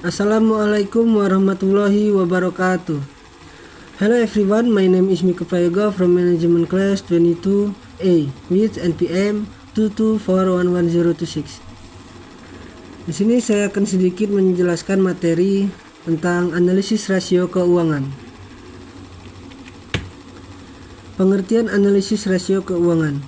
Assalamualaikum warahmatullahi wabarakatuh. Hello everyone, my name is Miko Prayoga from Management Class 22A with NPM 2241126. Di sini saya akan sedikit menjelaskan materi tentang analisis rasio keuangan. Pengertian analisis rasio keuangan.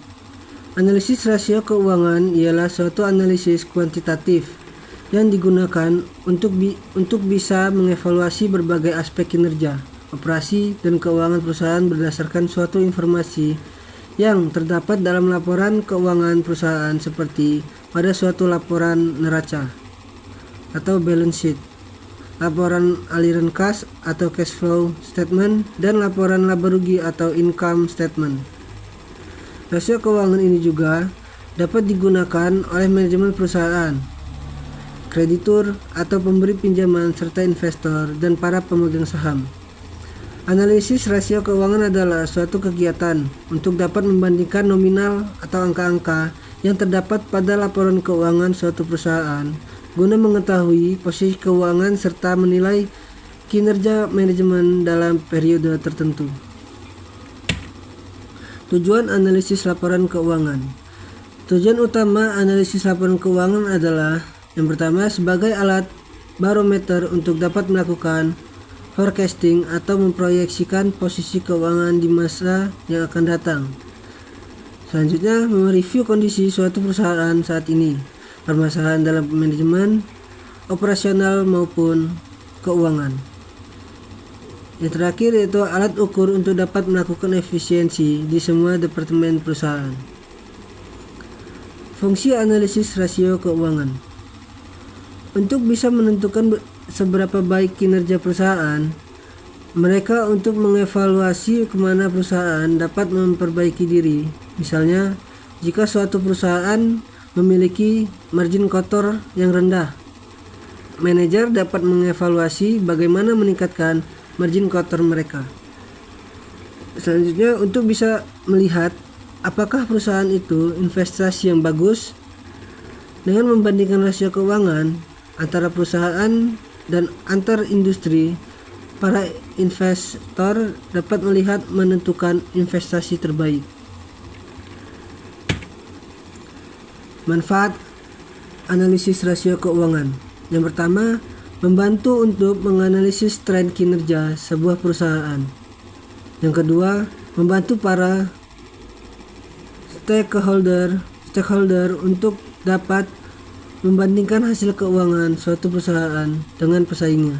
Analisis rasio keuangan ialah suatu analisis kuantitatif yang digunakan untuk bisa mengevaluasi berbagai aspek kinerja, operasi, dan keuangan perusahaan berdasarkan suatu informasi yang terdapat dalam laporan keuangan perusahaan seperti pada suatu laporan neraca atau balance sheet, laporan aliran kas atau cash flow statement, dan laporan laba rugi atau income statement. Rasio keuangan ini juga dapat digunakan oleh manajemen perusahaan, kreditur atau pemberi pinjaman, serta investor dan para pemegang saham. Analisis rasio keuangan adalah suatu kegiatan untuk dapat membandingkan nominal atau angka-angka yang terdapat pada laporan keuangan suatu perusahaan guna mengetahui posisi keuangan serta menilai kinerja manajemen dalam periode tertentu. Tujuan analisis laporan keuangan. Tujuan utama analisis laporan keuangan adalah yang pertama, sebagai alat barometer untuk dapat melakukan forecasting atau memproyeksikan posisi keuangan di masa yang akan datang. Selanjutnya, mereview kondisi suatu perusahaan saat ini, permasalahan dalam manajemen, operasional maupun keuangan. Yang terakhir yaitu alat ukur untuk dapat melakukan efisiensi di semua departemen perusahaan. Fungsi analisis rasio keuangan. Untuk bisa menentukan seberapa baik kinerja perusahaan, mereka untuk mengevaluasi kemana perusahaan dapat memperbaiki diri. Misalnya, jika suatu perusahaan memiliki margin kotor yang rendah, manajer dapat mengevaluasi bagaimana meningkatkan margin kotor mereka. Selanjutnya, untuk bisa melihat apakah perusahaan itu investasi yang bagus, dengan membandingkan rasio keuangan antara perusahaan dan antar industri, para investor dapat melihat menentukan investasi terbaik. Manfaat analisis rasio keuangan. Yang pertama, membantu untuk menganalisis tren kinerja sebuah perusahaan. Yang kedua, membantu para stakeholder untuk dapat membandingkan hasil keuangan suatu perusahaan dengan pesaingnya.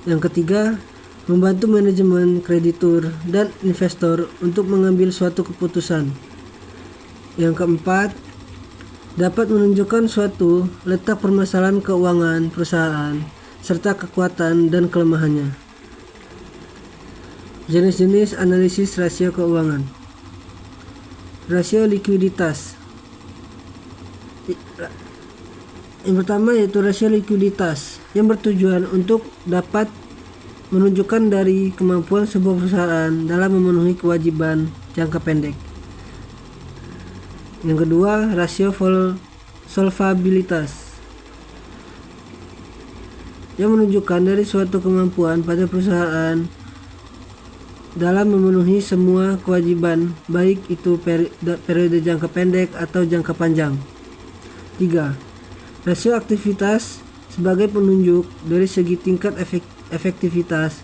Yang ketiga, membantu manajemen, kreditur, dan investor untuk mengambil suatu keputusan. Yang keempat, dapat menunjukkan suatu letak permasalahan keuangan perusahaan serta kekuatan dan kelemahannya. Jenis-jenis analisis rasio keuangan. Rasio likuiditas. Yang pertama yaitu rasio likuiditas yang bertujuan untuk dapat menunjukkan dari kemampuan sebuah perusahaan dalam memenuhi kewajiban jangka pendek. Yang kedua, rasio solvabilitas yang menunjukkan dari suatu kemampuan pada perusahaan dalam memenuhi semua kewajiban, baik itu periode jangka pendek atau jangka panjang. 3. Rasio aktivitas sebagai penunjuk dari segi tingkat efektivitas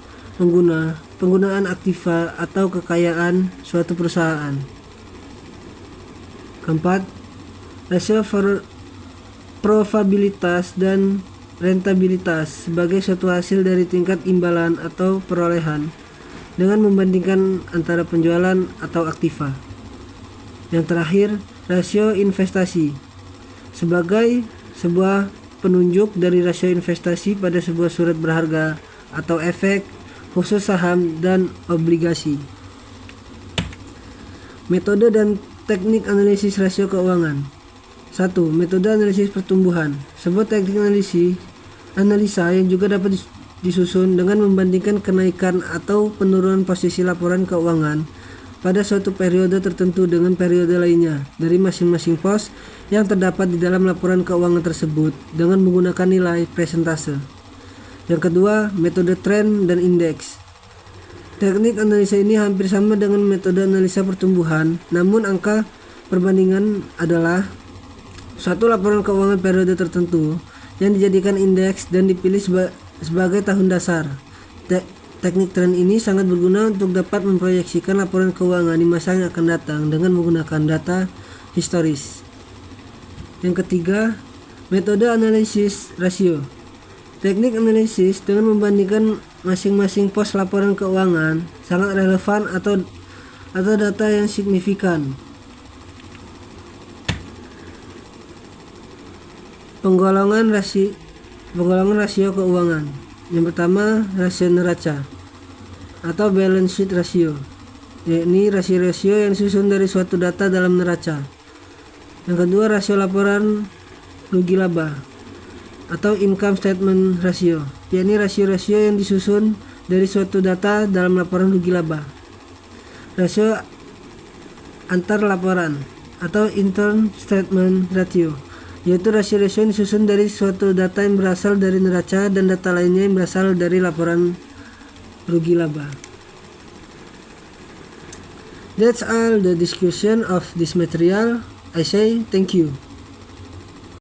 penggunaan aktiva atau kekayaan suatu perusahaan. Keempat, rasio probabilitas dan rentabilitas sebagai suatu hasil dari tingkat imbalan atau perolehan dengan membandingkan antara penjualan atau aktiva. Yang terakhir, rasio investasi sebagai sebuah penunjuk dari rasio investasi pada sebuah surat berharga atau efek khusus saham dan obligasi. Metode dan teknik analisis rasio keuangan. 1. Metode analisis pertumbuhan. Sebuah teknik analisa yang juga dapat disusun dengan membandingkan kenaikan atau penurunan posisi laporan keuangan pada suatu periode tertentu dengan periode lainnya dari masing-masing pos yang terdapat di dalam laporan keuangan tersebut dengan menggunakan nilai presentase. Yang kedua, metode tren dan indeks. Teknik analisa ini hampir sama dengan metode analisa pertumbuhan, namun angka perbandingan adalah suatu laporan keuangan periode tertentu yang dijadikan indeks dan dipilih sebagai tahun dasar. Teknik tren ini sangat berguna untuk dapat memproyeksikan laporan keuangan di masa yang akan datang dengan menggunakan data historis. Yang ketiga, metode analisis rasio. Teknik analisis dengan membandingkan masing-masing pos laporan keuangan sangat relevan atau data yang signifikan. Penggolongan rasio keuangan. Yang pertama, rasio neraca atau balance sheet ratio, yakni rasio-rasio yang disusun dari suatu data dalam neraca. Yang kedua, rasio laporan rugi laba atau income statement ratio, yakni rasio-rasio yang disusun dari suatu data dalam laporan rugi laba. Rasio antar laporan atau intern statement ratio, yaitu rasio-rasio yang disusun dari suatu data yang berasal dari neraca dan data lainnya yang berasal dari laporan rugi laba. That's all the discussion of this material. I say thank you.